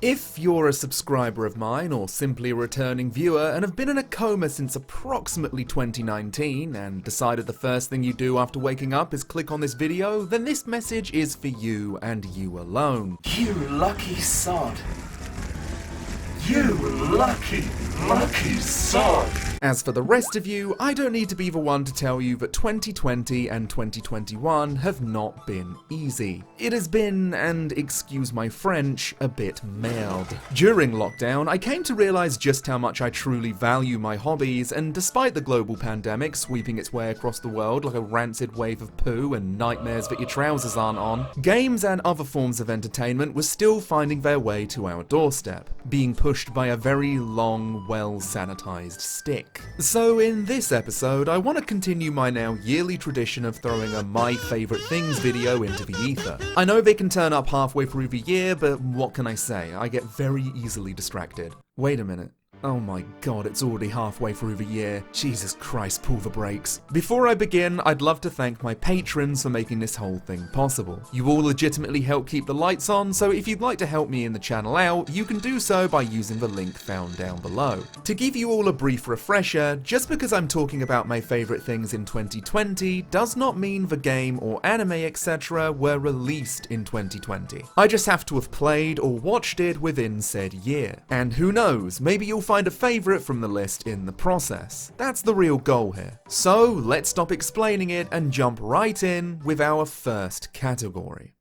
If you're a subscriber of mine or simply a returning viewer and have been in a coma since approximately 2019 and decided the first thing you do after waking up is click on this video, then this message is for you and you alone. You lucky sod. You lucky sod. As for the rest of you, I don't need to be the one to tell you that 2020 and 2021 have not been easy. It has been, and excuse my French, a bit merde. During lockdown, I came to realise just how much I truly value my hobbies, and despite the global pandemic sweeping its way across the world like a rancid wave of poo and nightmares that your trousers aren't on, games and other forms of entertainment were still finding their way to our doorstep, being pushed by a very long, well-sanitised stick. So in this episode, I want to continue my now yearly tradition of throwing a My Favourite Things video into the ether. I know they can turn up halfway through the year, but what can I say? I get very easily distracted. Wait a minute. Oh my god, it's already halfway through the year. Jesus Christ, pull the brakes. Before I begin, I'd love to thank my patrons for making this whole thing possible. You all legitimately help keep the lights on, so if you'd like to help me in the channel out, you can do so by using the link found down below. To give you all a brief refresher, just because I'm talking about my favourite things in 2020 does not mean the game or anime etc. were released in 2020. I just have to have played or watched it within said year. And who knows, maybe you'll find a favourite from the list in the process. That's the real goal here. So let's stop explaining it and jump right in with our first category.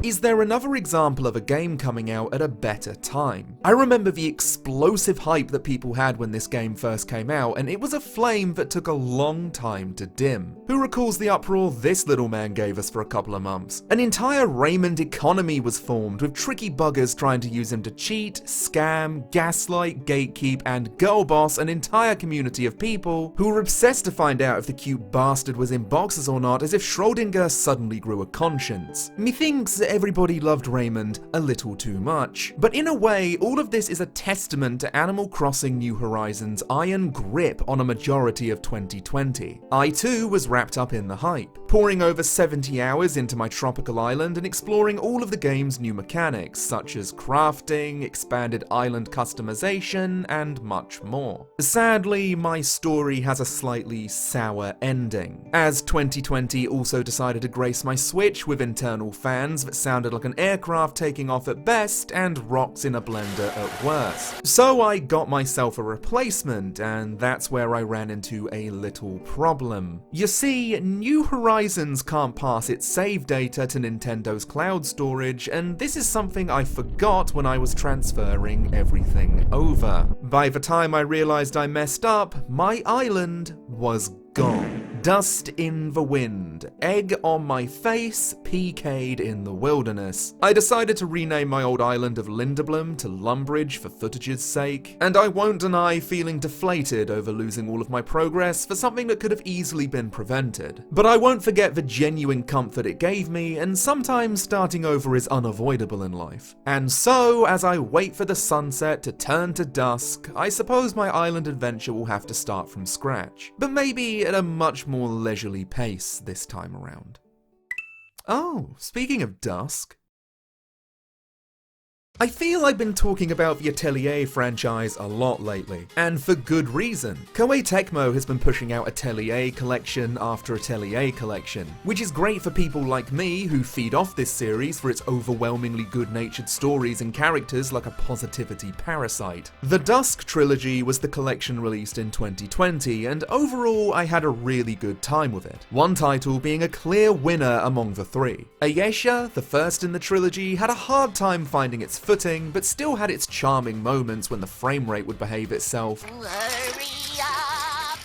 Is there another example of a game coming out at a better time? I remember the explosive hype that people had when this game first came out, and it was a flame that took a long time to dim. Who recalls the uproar this little man gave us for a couple of months? An entire Raymond economy was formed, with tricky buggers trying to use him to cheat, scam, gaslight, gatekeep, and girl boss an entire community of people who were obsessed to find out if the cute bastard was in boxes or not, as if Schrodinger suddenly grew a conscience. Methinks everybody loved Raymond a little too much. But in a way, all of this is a testament to Animal Crossing New Horizons' iron grip on a majority of 2020. I too was wrapped up in the hype, pouring over 70 hours into my tropical island and exploring all of the game's new mechanics, such as crafting, expanded island customization, and much more. Sadly, my story has a slightly sour ending, as 2020 also decided to grace my Switch with internal fans that sounded like an aircraft taking off at best and rocks in a blender at worst. So I got myself a replacement, and that's where I ran into a little problem. You see, New Horizons can't pass its save data to Nintendo's cloud storage, and this is something I forgot when I was transferring everything over. By the time I realized I messed up, my island was gone. Dust in the wind, egg on my face, PK'd in the wilderness. I decided to rename my old island of Linderblum to Lumbridge for footage's sake, and I won't deny feeling deflated over losing all of my progress for something that could have easily been prevented. But I won't forget the genuine comfort it gave me, and sometimes starting over is unavoidable in life. And so, as I wait for the sunset to turn to dusk, I suppose my island adventure will have to start from scratch. But maybe at a much more leisurely pace this time around. Oh, speaking of dusk, I feel I've been talking about the Atelier franchise a lot lately, and for good reason. Koei Tecmo has been pushing out Atelier Collection after Atelier Collection, which is great for people like me who feed off this series for its overwhelmingly good-natured stories and characters like a positivity parasite. The Dusk Trilogy was the collection released in 2020, and overall I had a really good time with it, one title being a clear winner among the three. Ayesha, the first in the trilogy, had a hard time finding its footing, but still had its charming moments when the frame rate would behave itself.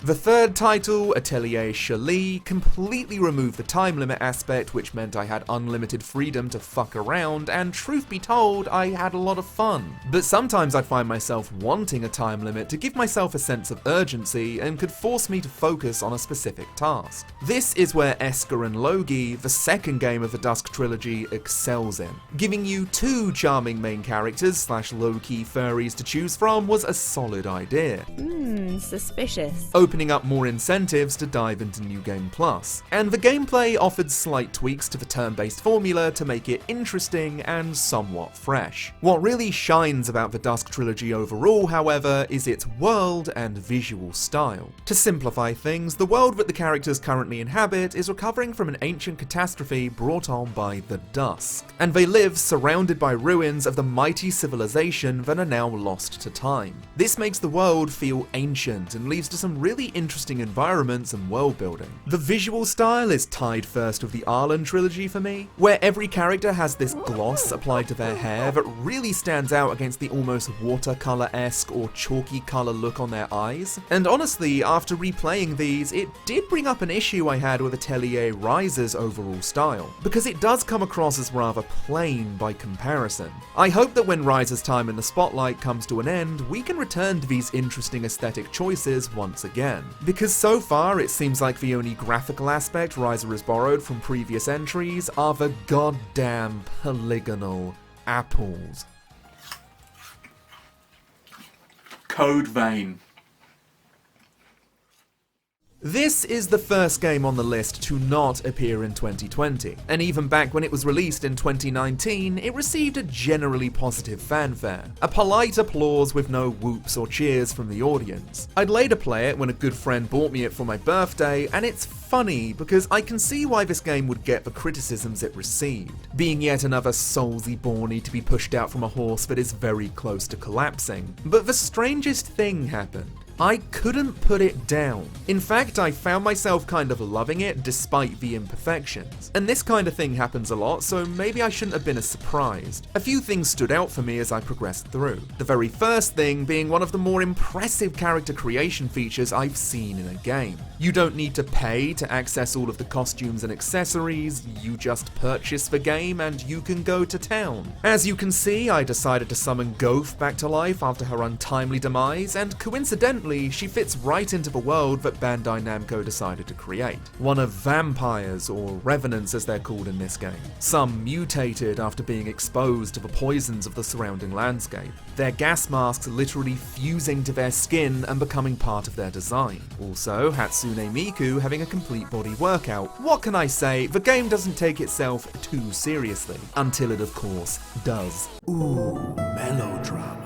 The third title, Atelier Collection, completely removed the time limit aspect, which meant I had unlimited freedom to fuck around, and truth be told, I had a lot of fun. But sometimes I'd find myself wanting a time limit to give myself a sense of urgency and could force me to focus on a specific task. This is where Esker and Logi, the second game of the Dusk Trilogy, excels in. Giving you two charming main characters / low-key furries to choose from was a solid idea. Suspicious. Opening up more incentives to dive into New Game Plus. And the gameplay offered slight tweaks to the turn-based formula to make it interesting and somewhat fresh. What really shines about the Dusk Trilogy overall, however, is its world and visual style. To simplify things, the world that the characters currently inhabit is recovering from an ancient catastrophe brought on by the Dusk, and they live surrounded by ruins of the mighty civilization that are now lost to time. This makes the world feel ancient and leads to some really interesting environments and world building. The visual style is tied first with the Alla trilogy for me, where every character has this gloss applied to their hair that really stands out against the almost watercolor-esque or chalky color look on their eyes. And honestly, after replaying these, it did bring up an issue I had with Atelier Ryza's overall style, because it does come across as rather plain by comparison. I hope that when Ryza's time in the spotlight comes to an end, we can return to these interesting aesthetic choices once again. Because so far, it seems like the only graphical aspect Ryza has borrowed from previous entries are the goddamn polygonal apples. Codevain. This is the first game on the list to not appear in 2020, and even back when it was released in 2019, it received a generally positive fanfare. A polite applause with no whoops or cheers from the audience. I'd later play it when a good friend bought me it for my birthday, and it's funny because I can see why this game would get the criticisms it received, being yet another soulsy Borny to be pushed out from a horse that is very close to collapsing. But the strangest thing happened. I couldn't put it down. In fact, I found myself kind of loving it despite the imperfections. And this kind of thing happens a lot, so maybe I shouldn't have been as surprised. A few things stood out for me as I progressed through. The very first thing being one of the more impressive character creation features I've seen in a game. You don't need to pay to access all of the costumes and accessories, you just purchase the game and you can go to town. As you can see, I decided to summon Goth back to life after her untimely demise, and coincidentally, she fits right into the world that Bandai Namco decided to create. One of vampires, or revenants as they're called in this game. Some mutated after being exposed to the poisons of the surrounding landscape. Their gas masks literally fusing to their skin and becoming part of their design. Also, Hatsune Miku having a complete body workout. What can I say? The game doesn't take itself too seriously. Until it, of course, does. Ooh, melodrama.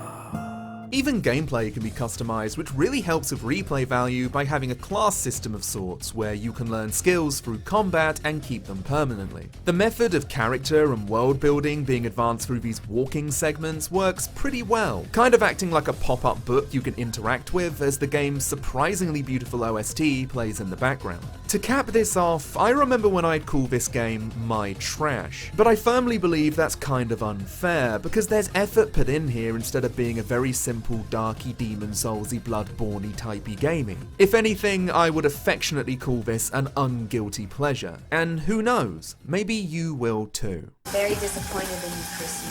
Even gameplay can be customized, which really helps with replay value by having a class system of sorts, where you can learn skills through combat and keep them permanently. The method of character and world building being advanced through these walking segments works pretty well, kind of acting like a pop-up book you can interact with as the game's surprisingly beautiful OST plays in the background. To cap this off, I remember when I'd call this game my trash, but I firmly believe that's kind of unfair, because there's effort put in here instead of being a very simple darky demon soulsy bloodborne typey gaming. If anything, I would affectionately call this an unguilty pleasure, and who knows, maybe you will too. Very disappointed in you, Chrissy.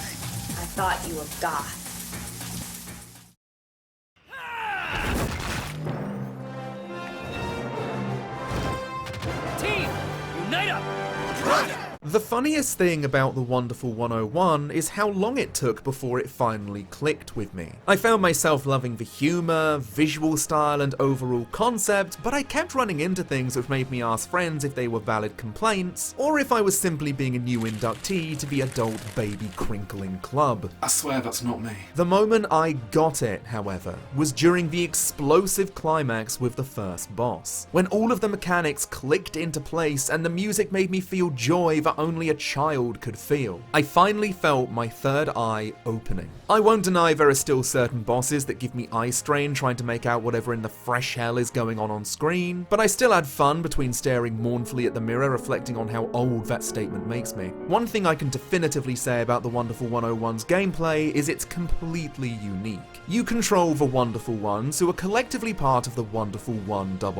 I thought you were goth. Team, unite up! The funniest thing about the Wonderful 101 is how long it took before it finally clicked with me. I found myself loving the humour, visual style and overall concept, but I kept running into things which made me ask friends if they were valid complaints, or if I was simply being a new inductee to the adult baby crinkling club. I swear that's not me. The moment I got it, however, was during the explosive climax with the first boss, when all of the mechanics clicked into place and the music made me feel joy that only a child could feel. I finally felt my third eye opening. I won't deny there are still certain bosses that give me eye strain trying to make out whatever in the fresh hell is going on screen, but I still had fun between staring mournfully at the mirror, reflecting on how old that statement makes me. One thing I can definitively say about the Wonderful 101's gameplay is it's completely unique. You control the Wonderful Ones, who are collectively part of the Wonderful 100.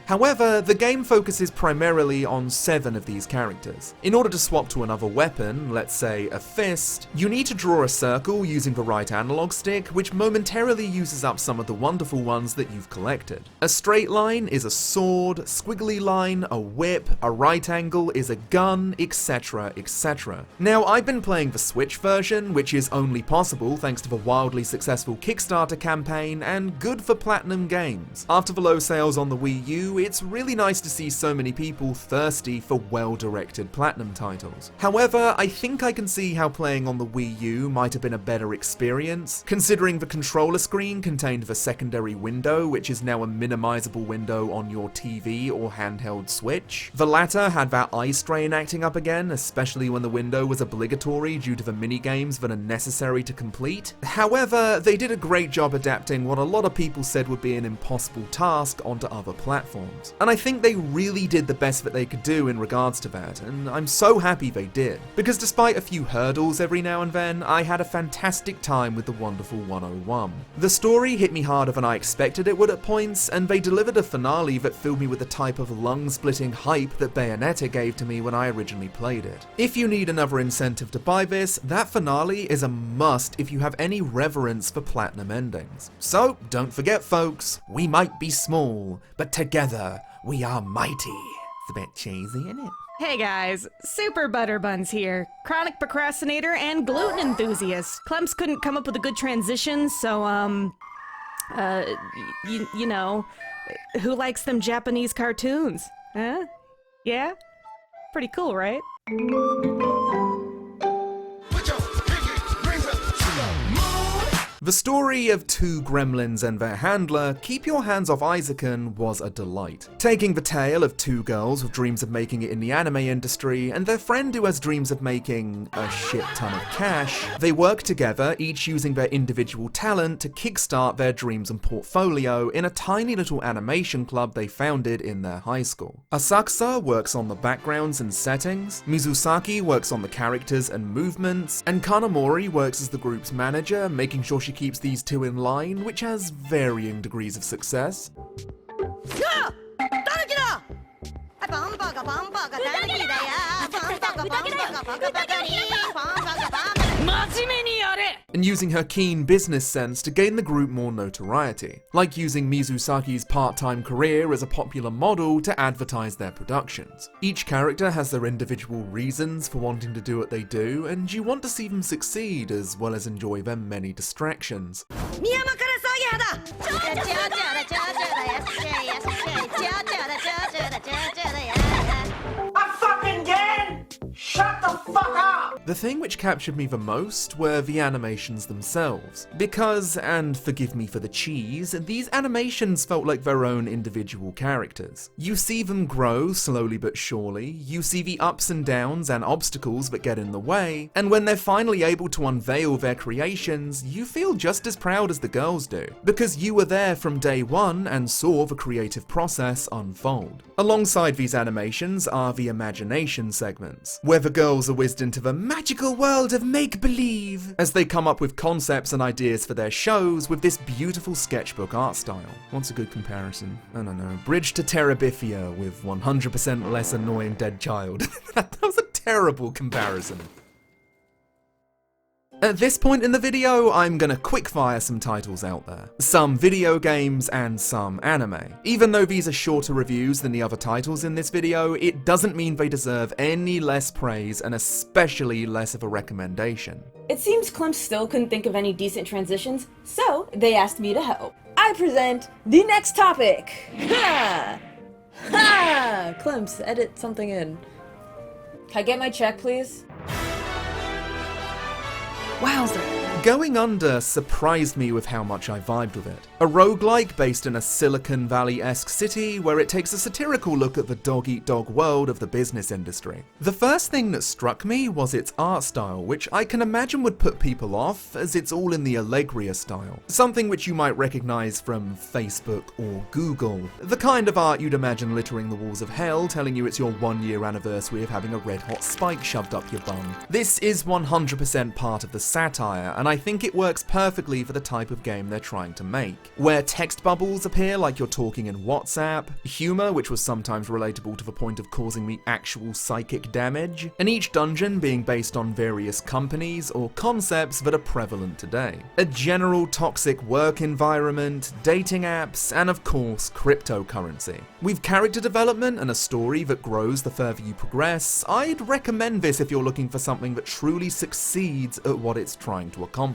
However, the game focuses primarily on 7 of these characters. In order to swap to another weapon, let's say a fist, you need to draw a circle using the right analog stick, which momentarily uses up some of the Wonderful Ones that you've collected. A straight line is a sword, squiggly line, a whip, a right angle is a gun, etc, etc. Now, I've been playing the Switch version, which is only possible thanks to the wildly successful Kickstarter campaign and good for Platinum Games. After the low sales on the Wii U, it's really nice to see so many people thirsty for well-directed Platinum titles. However, I think I can see how playing on the Wii U might have been a better experience, considering the controller screen contained the secondary window, which is now a minimizable window on your TV or handheld Switch. The latter had that eye strain acting up again, especially when the window was obligatory due to the minigames that are necessary to complete. However, they did a great job adapting what a lot of people said would be an impossible task onto other platforms. And I think they really did the best that they could do in regards to that, and I'm so happy they did. Because despite a few hurdles every now and then, I had a fantastic time with the Wonderful 101. The story hit me harder than I expected it would at points, and they delivered a finale that filled me with the type of lung-splitting hype that Bayonetta gave to me when I originally played it. If you need another incentive to buy this, that finale is a must if you have any reverence for Platinum endings. So, don't forget folks, we might be small, but together we are mighty. It's a bit cheesy, isn't it? Hey guys, Super Butterbuns here. Chronic procrastinator and gluten enthusiast. Clemps couldn't come up with a good transition, so, you know, who likes them Japanese cartoons? Huh? Yeah? Pretty cool, right? The story of 2 gremlins and their handler, Keep Your Hands Off Isaacan, was a delight. Taking the tale of 2 girls with dreams of making it in the anime industry and their friend who has dreams of making a shit ton of cash, they work together, each using their individual talent to kickstart their dreams and portfolio in a tiny little animation club they founded in their high school. Asakusa works on the backgrounds and settings, Mizusaki works on the characters and movements, and Kanamori works as the group's manager, making sure she keeps these 2 in line, which has varying degrees of success. And using her keen business sense to gain the group more notoriety, like using Mizusaki's part-time career as a popular model to advertise their productions. Each character has their individual reasons for wanting to do what they do, and you want to see them succeed as well as enjoy their many distractions. Shut the fuck up! The thing which captured me the most were the animations themselves. Because, and forgive me for the cheese, these animations felt like their own individual characters. You see them grow slowly but surely, you see the ups and downs and obstacles that get in the way, and when they're finally able to unveil their creations, you feel just as proud as the girls do. Because you were there from day one and saw the creative process unfold. Alongside these animations are the imagination segments, where the girls are whizzed into the magical world of make-believe as they come up with concepts and ideas for their shows with this beautiful sketchbook art style. What's a good comparison? I don't know. Bridge to Terabithia with 100% less annoying dead child. That was a terrible comparison. At this point in the video, I'm gonna quickfire some titles out there. Some video games and some anime. Even though these are shorter reviews than the other titles in this video, it doesn't mean they deserve any less praise and especially less of a recommendation. It seems Clemps still couldn't think of any decent transitions, so they asked me to help. I present the next topic! Ha! Ha! Clemps, edit something in. Can I get my check, please? Wowza. Going Under surprised me with how much I vibed with it. A roguelike based in a Silicon Valley-esque city where it takes a satirical look at the dog-eat-dog world of the business industry. The first thing that struck me was its art style, which I can imagine would put people off, as it's all in the Legaia style. Something which you might recognize from Facebook or Google. The kind of art you'd imagine littering the walls of hell, telling you it's your 1-year anniversary of having a red-hot spike shoved up your bum. This is 100% part of the satire, and I think it works perfectly for the type of game they're trying to make. Where text bubbles appear like you're talking in WhatsApp, humor which was sometimes relatable to the point of causing me actual psychic damage, and each dungeon being based on various companies or concepts that are prevalent today. A general toxic work environment, dating apps, and of course cryptocurrency. With character development and a story that grows the further you progress, I'd recommend this if you're looking for something that truly succeeds at what it's trying to accomplish.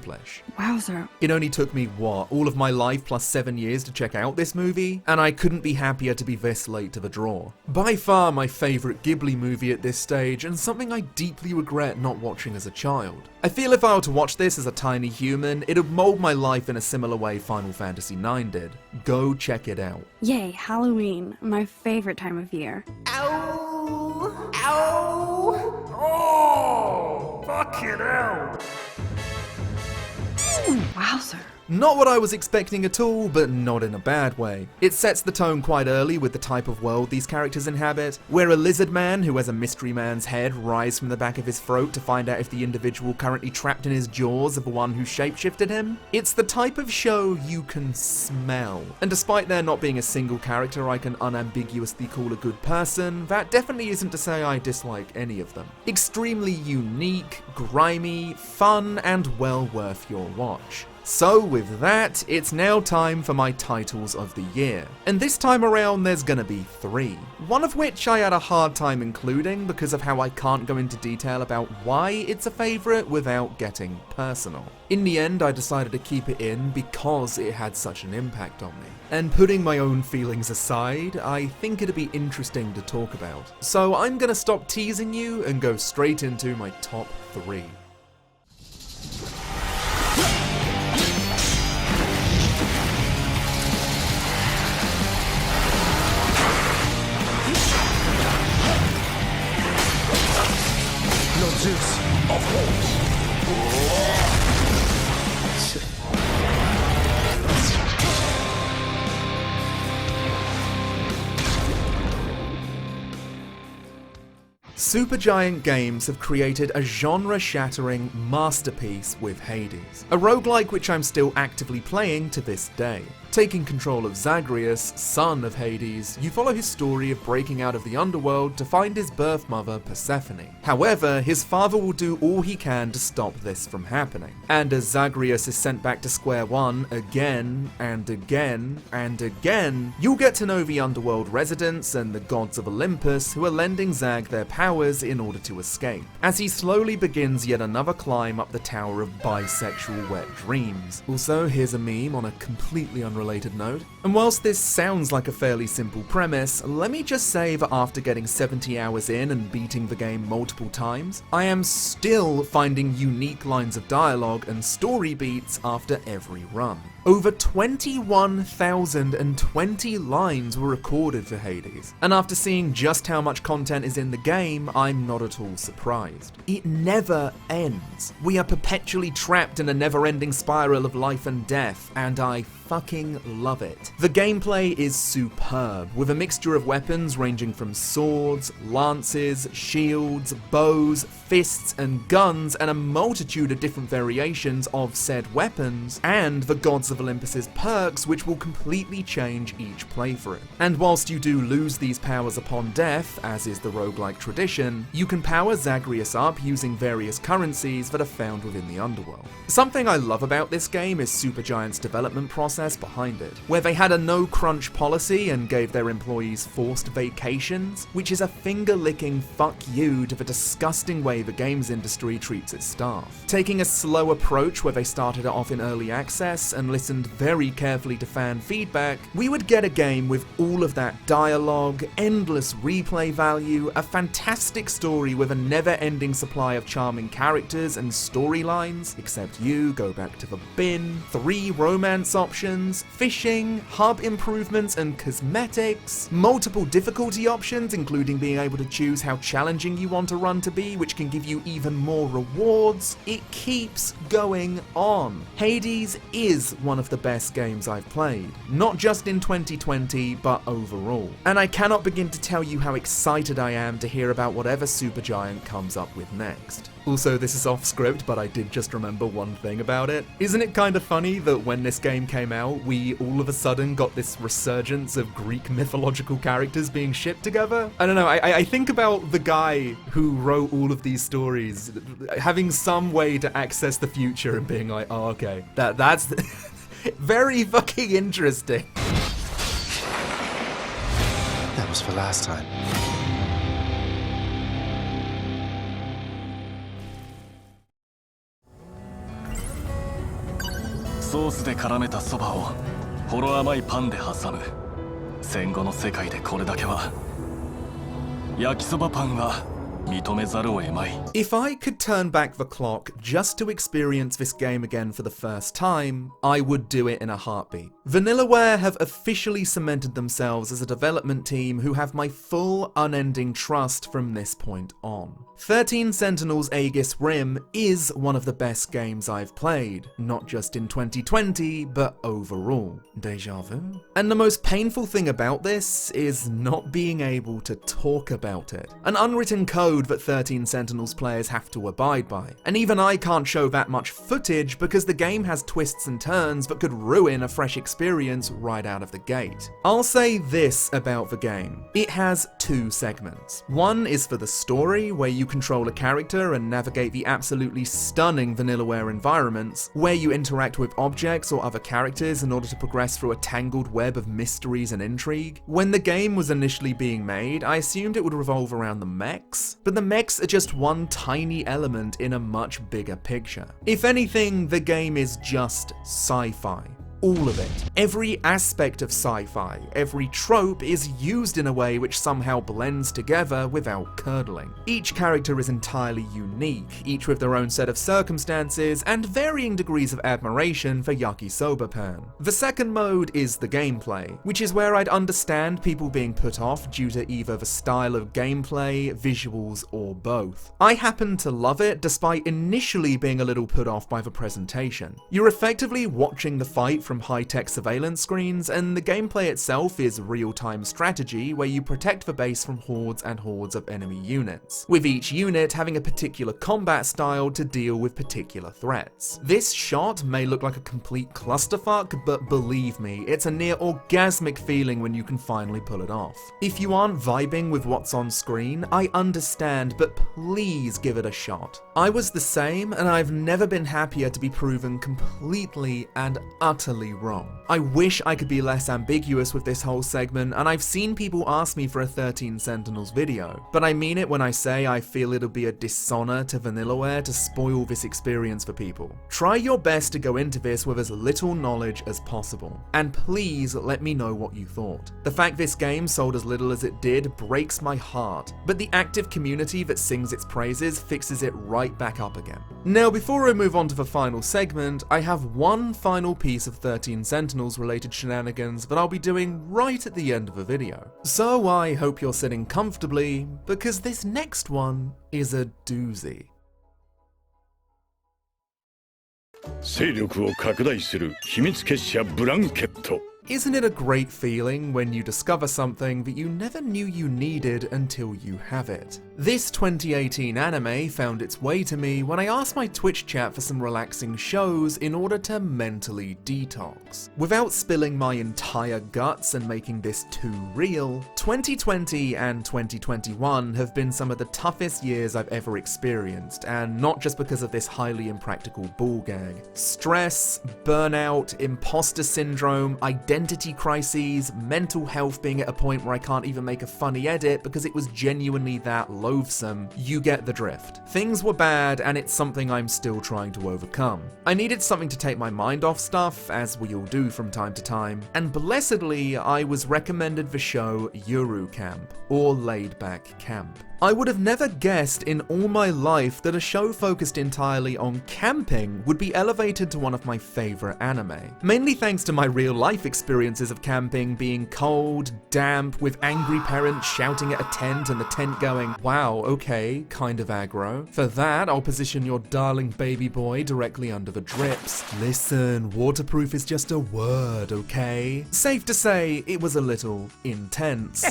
Wowzer. It only took me, all of my life plus 7 years to check out this movie, and I couldn't be happier to be this late to the draw. By far my favourite Ghibli movie at this stage, and something I deeply regret not watching as a child. I feel if I were to watch this as a tiny human, it'd mould my life in a similar way Final Fantasy IX did. Go check it out. Yay, Halloween, my favorite time of year. Ow! Ow! Oh! Fucking hell! Wowzer. Not what I was expecting at all, but not in a bad way. It sets the tone quite early with the type of world these characters inhabit, where a lizard man who has a mystery man's head rise from the back of his throat to find out if the individual currently trapped in his jaws are the one who shapeshifted him. It's the type of show you can smell. And despite there not being a single character I can unambiguously call a good person, that definitely isn't to say I dislike any of them. Extremely unique, grimy, fun, and well worth your watch. So with that, it's now time for my titles of the year. And this time around there's gonna be 3. One of which I had a hard time including because of how I can't go into detail about why it's a favourite without getting personal. In the end I decided to keep it in because it had such an impact on me. And putting my own feelings aside, I think it'd be interesting to talk about. So I'm gonna stop teasing you and go straight into my top 3. Supergiant Games have created a genre-shattering masterpiece with Hades, a roguelike which I'm still actively playing to this day. Taking control of Zagreus, son of Hades, you follow his story of breaking out of the underworld to find his birth mother, Persephone. However, his father will do all he can to stop this from happening. And as Zagreus is sent back to square one again and again and again, you'll get to know the underworld residents and the gods of Olympus who are lending Zag their powers in order to escape, as he slowly begins yet another climb up the tower of bisexual wet dreams. Also, here's a meme on a completely unrelated note. And whilst this sounds like a fairly simple premise, let me just say that after getting 70 hours in and beating the game multiple times, I am still finding unique lines of dialogue and story beats after every run. Over 21,020 lines were recorded for Hades, and after seeing just how much content is in the game, I'm not at all surprised. It never ends. We are perpetually trapped in a never-ending spiral of life and death, and I fucking love it. The gameplay is superb, with a mixture of weapons ranging from swords, lances, shields, bows, fists, and guns, and a multitude of different variations of said weapons, and the gods of Olympus's perks, which will completely change each playthrough. And whilst you do lose these powers upon death, as is the roguelike tradition, you can power Zagreus up using various currencies that are found within the underworld. Something I love about this game is Supergiant's development process, process behind it, where they had a no-crunch policy and gave their employees forced vacations, which is a finger-licking fuck you to the disgusting way the games industry treats its staff. Taking a slow approach where they started it off in early access and listened very carefully to fan feedback, we would get a game with all of that dialogue, endless replay value, a fantastic story with a never-ending supply of charming characters and storylines, except you go back to the bin, 3 romance options, fishing, hub improvements and cosmetics, multiple difficulty options including being able to choose how challenging you want a run to be, which can give you even more rewards. It keeps going on. Hades is one of the best games I've played, not just in 2020, but overall. And I cannot begin to tell you how excited I am to hear about whatever Supergiant comes up with next. Also, this is off script, but I did just remember one thing about it. Isn't it kind of funny that when this game came out, we all of a sudden got this resurgence of Greek mythological characters being shipped together? I don't know, I think about the guy who wrote all of these stories having some way to access the future and being like, oh, okay, that's very fucking interesting. That was for last time. Sauce で絡めたそばをほろ甘いパンで挟む。戦後の世界でこれだけは焼きそばパンは認めざるを得まい。 If I could turn back the clock just to experience this game again for the first time, I would do it in a heartbeat. Vanillaware have officially cemented themselves as a development team who have my full, unending trust from this point on. 13 Sentinels Aegis Rim is one of the best games I've played, not just in 2020, but overall. Deja vu? And the most painful thing about this is not being able to talk about it. An unwritten code that 13 Sentinels players have to abide by. And even I can't show that much footage because the game has twists and turns that could ruin a fresh experience right out of the gate. I'll say this about the game. It has 2 segments. One is for the story, where you control a character and navigate the absolutely stunning Vanillaware environments, where you interact with objects or other characters in order to progress through a tangled web of mysteries and intrigue. When the game was initially being made, I assumed it would revolve around the mechs, but the mechs are just one tiny element in a much bigger picture. If anything, the game is just sci-fi. All of it. Every aspect of sci-fi, every trope is used in a way which somehow blends together without curdling. Each character is entirely unique, each with their own set of circumstances and varying degrees of admiration for Yakisoba Pan. The second mode is the gameplay, which is where I'd understand people being put off due to either the style of gameplay, visuals, or both. I happen to love it despite initially being a little put off by the presentation. You're effectively watching the fight from high-tech surveillance screens, and the gameplay itself is real-time strategy where you protect the base from hordes and hordes of enemy units, with each unit having a particular combat style to deal with particular threats. This shot may look like a complete clusterfuck, but believe me, it's a near orgasmic feeling when you can finally pull it off. If you aren't vibing with what's on screen, I understand, but please give it a shot. I was the same, and I've never been happier to be proven completely and utterly wrong. I wish I could be less ambiguous with this whole segment, and I've seen people ask me for a 13 Sentinels video, but I mean it when I say I feel it'll be a dishonor to Vanillaware to spoil this experience for people. Try your best to go into this with as little knowledge as possible, and please let me know what you thought. The fact this game sold as little as it did breaks my heart, but the active community that sings its praises fixes it right back up again. Now, before I move on to the final segment, I have one final piece of 13 Sentinels related shenanigans that I'll be doing right at the end of the video. So I hope you're sitting comfortably, because this next one is a doozy. 勢力を拡大する秘密結社ブランケット。Isn't it a great feeling when you discover something that you never knew you needed until you have it? This 2018 anime found its way to me when I asked my Twitch chat for some relaxing shows in order to mentally detox. Without spilling my entire guts and making this too real, 2020 and 2021 have been some of the toughest years I've ever experienced, and not just because of this highly impractical ball gag. Stress, burnout, imposter syndrome, identity crises, mental health being at a point where I can't even make a funny edit because it was genuinely that loathsome. You get the drift. Things were bad, and it's something I'm still trying to overcome. I needed something to take my mind off stuff, as we all do from time to time, and blessedly, I was recommended the show Yuru Camp, or Laid Back Camp. I would have never guessed in all my life that a show focused entirely on camping would be elevated to one of my favourite anime. Mainly thanks to my real life experiences of camping being cold, damp, with angry parents shouting at a tent and the tent going, wow, okay, kind of aggro. For that, I'll position your darling baby boy directly under the drips. Listen, waterproof is just a word, okay? Safe to say, it was a little intense.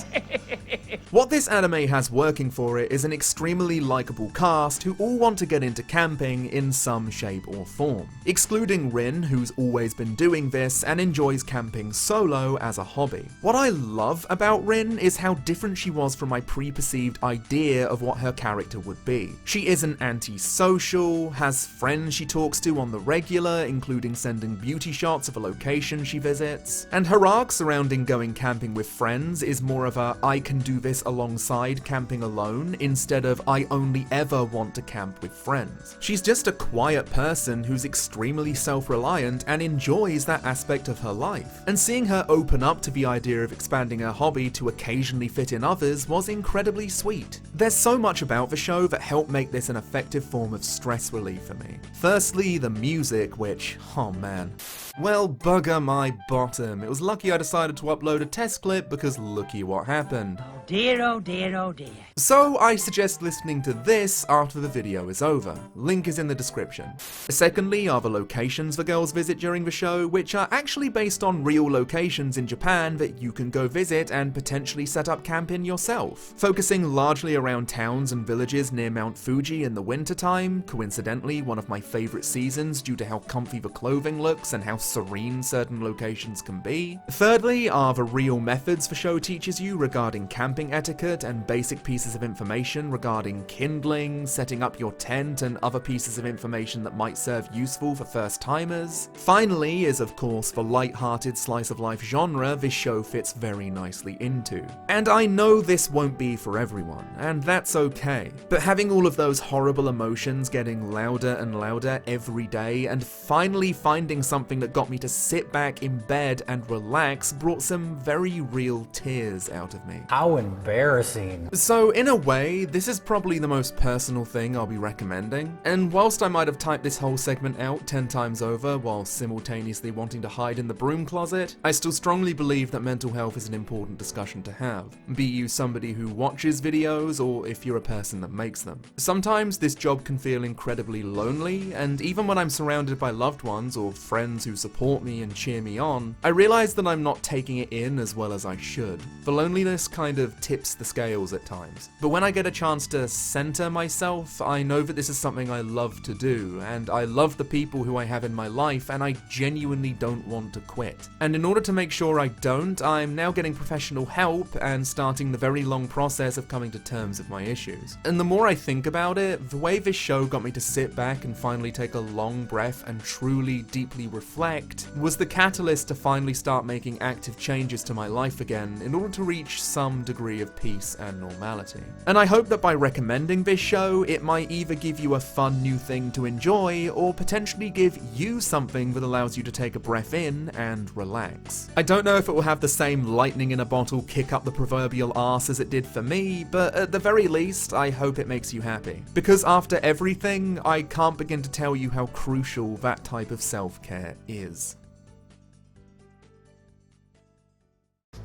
What this anime has working for it is an extremely likable cast who all want to get into camping in some shape or form. Excluding Rin, who's always been doing this and enjoys camping solo as a hobby. What I love about Rin is how different she was from my preperceived idea of what her character would be. She isn't antisocial, has friends she talks to on the regular, including sending beauty shots of a location she visits, and her arc surrounding going camping with friends is more of a I can do this alongside camping alone instead of I only ever want to camp with friends. She's just a quiet person who's extremely self-reliant and enjoys that aspect of her life. And seeing her open up to the idea of expanding her hobby to occasionally fit in others was incredibly sweet. There's so much about the show that helped make this an effective form of stress relief for me. Firstly, the music, which, oh man. Well, bugger my bottom. It was lucky I decided to upload a test clip because looky what happened. Oh dear, oh dear, oh dear. So I suggest listening to this after the video is over. Link is in the description. Secondly are the locations the girls visit during the show, which are actually based on real locations in Japan that you can go visit and potentially set up camp in yourself. Focusing largely around towns and villages near Mount Fuji in the wintertime, coincidentally one of my favourite seasons due to how comfy the clothing looks and how serene certain locations can be. Thirdly are the real methods the show teaches you regarding camping etiquette and basic pieces of information regarding kindling, setting up your tent, and other pieces of information that might serve useful for first timers. Finally is of course the light-hearted slice of life genre this show fits very nicely into. And I know this won't be for everyone, and that's okay, but having all of those horrible emotions getting louder and louder every day and finally finding something that got me to sit back in bed and relax brought some very real tears out of me. How embarrassing. So in a way, this is probably the most personal thing I'll be recommending, and whilst I might have typed this whole segment out 10 times over while simultaneously wanting to hide in the broom closet, I still strongly believe that mental health is an important discussion to have, be you somebody who watches videos or if you're a person that makes them. Sometimes this job can feel incredibly lonely, and even when I'm surrounded by loved ones or friends who support me and cheer me on, I realize that I'm not taking it in as well as I should. The loneliness kind of tips the scales at times. But when I get a chance to center myself, I know that this is something I love to do, and I love the people who I have in my life, and I genuinely don't want to quit. And in order to make sure I don't, I'm now getting professional help and starting the very long process of coming to terms with my issues. And the more I think about it, the way this show got me to sit back and finally take a long breath and truly deeply reflect was the catalyst to finally start making active changes to my life again in order to reach some degree of peace and normality. And I hope that by recommending this show, it might either give you a fun new thing to enjoy or potentially give you something that allows you to take a breath in and relax. I don't know if it will have the same lightning in a bottle kick up the proverbial arse as it did for me, but at the very least, I hope it makes you happy. Because after everything, I can't begin to tell you how crucial that type of self-care is.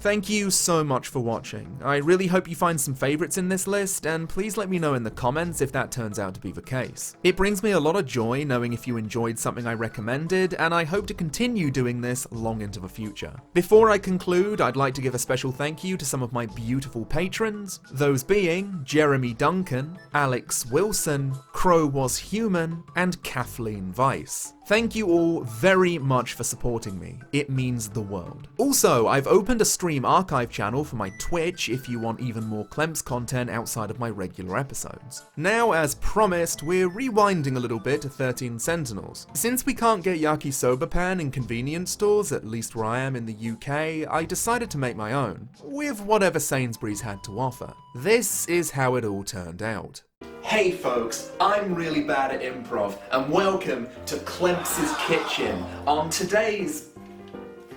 Thank you so much for watching. I really hope you find some favourites in this list, and please let me know in the comments if that turns out to be the case. It brings me a lot of joy knowing if you enjoyed something I recommended, and I hope to continue doing this long into the future. Before I conclude, I'd like to give a special thank you to some of my beautiful patrons, those being Jeremy Duncan, Alex Wilson, Crow Was Human, and Kathleen Weiss. Thank you all very much for supporting me. It means the world. Also, I've opened a stream archive channel for my Twitch if you want even more Clemps content outside of my regular episodes. Now, as promised, we're rewinding a little bit to 13 Sentinels. Since we can't get yakisoba pan in convenience stores, at least where I am in the UK, I decided to make my own, with whatever Sainsbury's had to offer. This is how it all turned out. Hey folks, I'm really bad at improv, and welcome to Clemps' Kitchen. On today's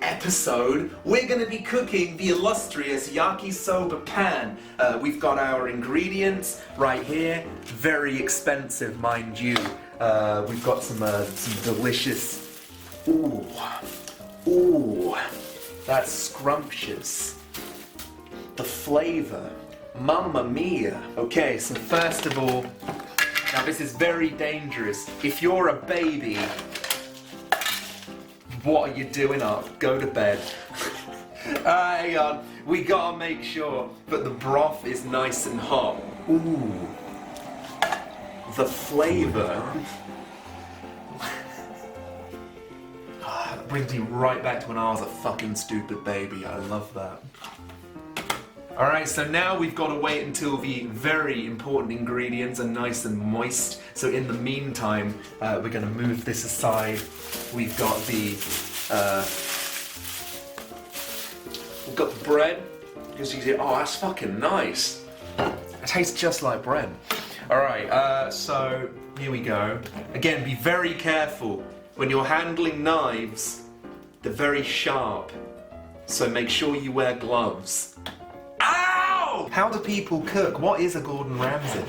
episode, we're going to be cooking the illustrious yakisoba pan. We've got our ingredients right here, very expensive, mind you. We've got some delicious, ooh, that's scrumptious. The flavour. Mamma mia! Okay, so first of all, now this is very dangerous. If you're a baby, what are you doing up? Go to bed. Hang on, we gotta make sure that the broth is nice and hot. Ooh, the flavour. Brings me right back to when I was a fucking stupid baby. I love that. Alright, so now we've got to wait until the very important ingredients are nice and moist. So in the meantime, we're going to move this aside. We've got the bread. As you can see, oh, that's fucking nice. It tastes just like bread. Alright, so here we go. Again, be very careful. When you're handling knives, they're very sharp. So make sure you wear gloves. Ow! How do people cook? What is a Gordon Ramsay?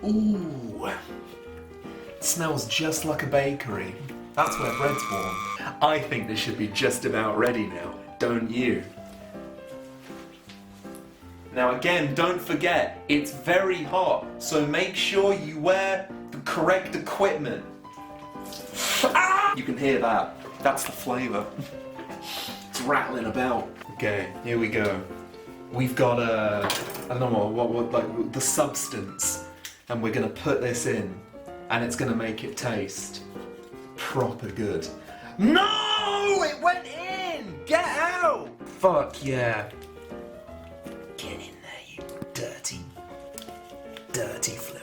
Ooh. It smells just like a bakery. That's where bread's warm. I think this should be just about ready now, don't you? Now again, don't forget, it's very hot, so make sure you wear the correct equipment. Ah! You can hear that. That's the flavour. It's rattling about. Okay, here we go. We've got I don't know what like the substance, and we're gonna put this in, and it's gonna make it taste proper good. No! It went in! Get out! Fuck yeah. Get in there, you dirty fluid.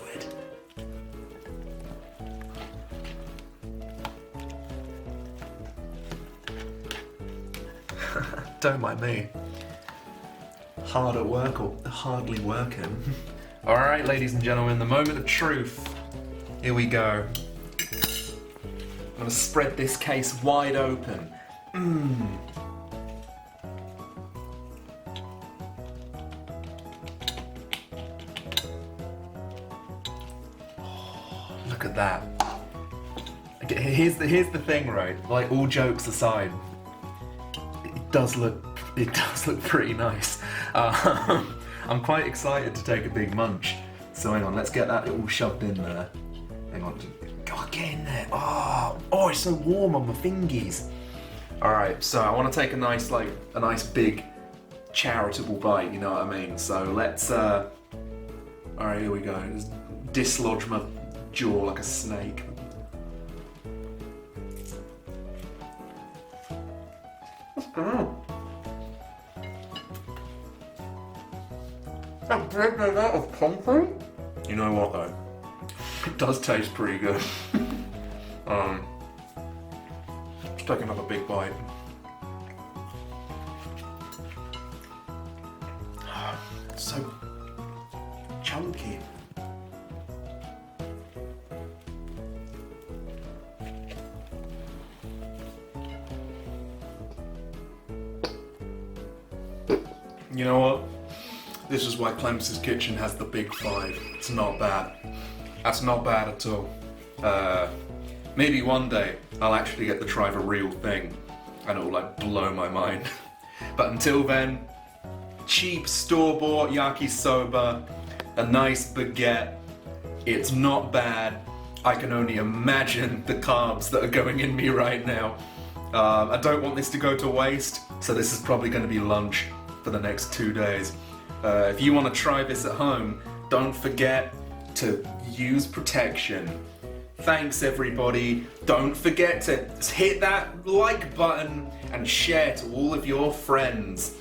Don't mind me. Hard at work or hardly working. Alright, ladies and gentlemen, the moment of truth. Here we go. I'm gonna spread this case wide open. Look at that. Okay, here's the thing, right? Like, all jokes aside, it does look pretty nice. I'm quite excited to take a big munch. So hang on, let's get that all shoved in there. Hang on, God, get in there. Oh, it's so warm on my fingies. All right, so I want to take a nice big charitable bite. You know what I mean? So let's. All right, here we go. Just dislodge my jaw like a snake. That bread made out of concrete? You know what though? It does taste pretty good. Let's take another big bite. It's so chunky. You know what? This is why Clemps' Kitchen has the big 5. It's not bad. That's not bad at all. Maybe one day I'll actually get to try the real thing and it'll like blow my mind. But until then, cheap store-bought yakisoba, a nice baguette, it's not bad. I can only imagine the carbs that are going in me right now. I don't want this to go to waste, so this is probably going to be lunch for the next 2 days. If you want to try this at home, don't forget to use protection. Thanks everybody. Don't forget to hit that like button and share to all of your friends.